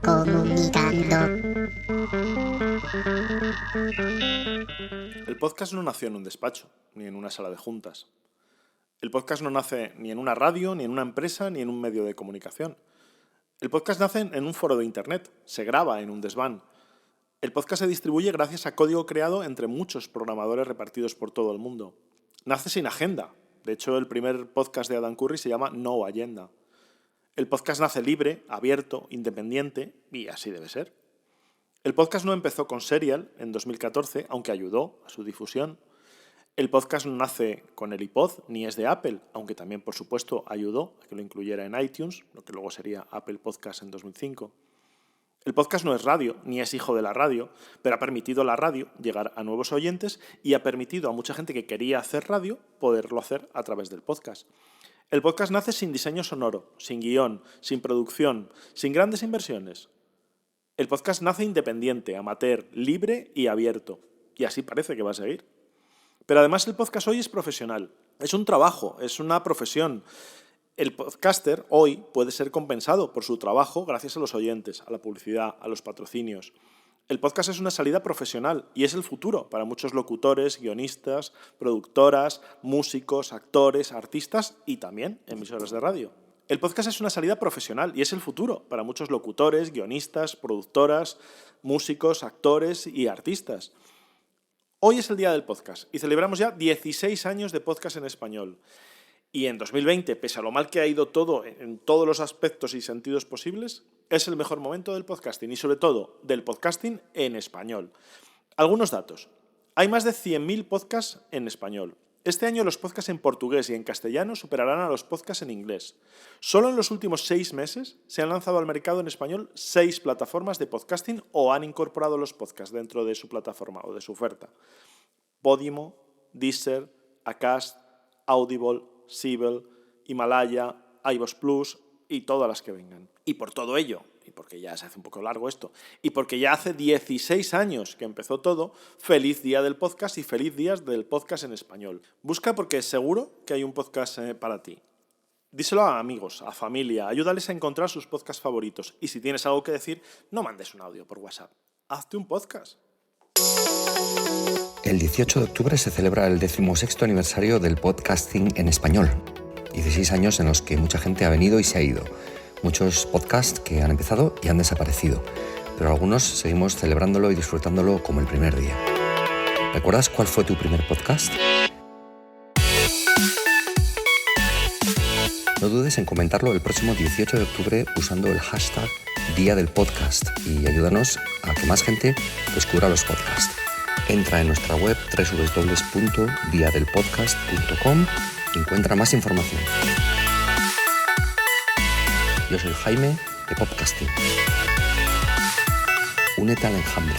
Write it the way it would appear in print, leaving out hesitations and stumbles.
Comunicando. El podcast no nació en un despacho, ni en una sala de juntas. El podcast no nace ni en una radio, ni en una empresa, ni en un medio de comunicación. El podcast nace en un foro de internet, se graba en un desván. El podcast se distribuye gracias a código creado entre muchos programadores repartidos por todo el mundo. Nace sin agenda. De hecho, el primer podcast de Adam Curry se llama No Agenda. El podcast nace libre, abierto, independiente, y así debe ser. El podcast no empezó con Serial en 2014, aunque ayudó a su difusión. El podcast no nace con el iPod, ni es de Apple, aunque también, por supuesto, ayudó a que lo incluyera en iTunes, lo que luego sería Apple Podcast en 2005. El podcast no es radio, ni es hijo de la radio, pero ha permitido a la radio llegar a nuevos oyentes y ha permitido a mucha gente que quería hacer radio poderlo hacer a través del podcast. El podcast nace sin diseño sonoro, sin guión, sin producción, sin grandes inversiones. El podcast nace independiente, amateur, libre y abierto. Y así parece que va a seguir. Pero además el podcast hoy es profesional. Es un trabajo, es una profesión. El podcaster hoy puede ser compensado por su trabajo gracias a los oyentes, a la publicidad, a los patrocinios. El podcast es una salida profesional y es el futuro para muchos locutores, guionistas, productoras, músicos, actores, artistas y también emisoras de radio. El podcast es una salida profesional y es el futuro para muchos locutores, guionistas, productoras, músicos, actores y artistas. Hoy es el día del podcast y celebramos ya 16 años de podcast en español. Y en 2020, pese a lo mal que ha ido todo en todos los aspectos y sentidos posibles, es el mejor momento del podcasting y sobre todo del podcasting en español. Algunos datos. Hay más de 100.000 podcasts en español. Este año los podcasts en portugués y en castellano superarán a los podcasts en inglés. Solo en los últimos 6 meses se han lanzado al mercado en español 6 plataformas de podcasting o han incorporado los podcasts dentro de su plataforma o de su oferta. Podimo, Deezer, Acast, Audible, Sibel, Himalaya, iVoox Plus y todas las que vengan. Y por todo ello, y porque ya se hace un poco largo esto, y porque ya hace 16 años que empezó todo, feliz día del podcast y feliz día del podcast en español. Busca porque seguro que hay un podcast para ti. Díselo a amigos, a familia, ayúdales a encontrar sus podcasts favoritos. Y si tienes algo que decir, no mandes un audio por WhatsApp. Hazte un podcast. El 18 de octubre se celebra el 16º aniversario del podcasting en español. 16 años en los que mucha gente ha venido y se ha ido. Muchos podcasts que han empezado y han desaparecido, pero algunos seguimos celebrándolo y disfrutándolo como el primer día. ¿Recuerdas cuál fue tu primer podcast? No dudes en comentarlo el próximo 18 de octubre usando el hashtag Día del Podcast y ayúdanos a que más gente descubra los podcasts. Entra en nuestra web www.diadelpodcast.com y encuentra más información. Yo soy Jaime de Podcasting. Únete al enjambre.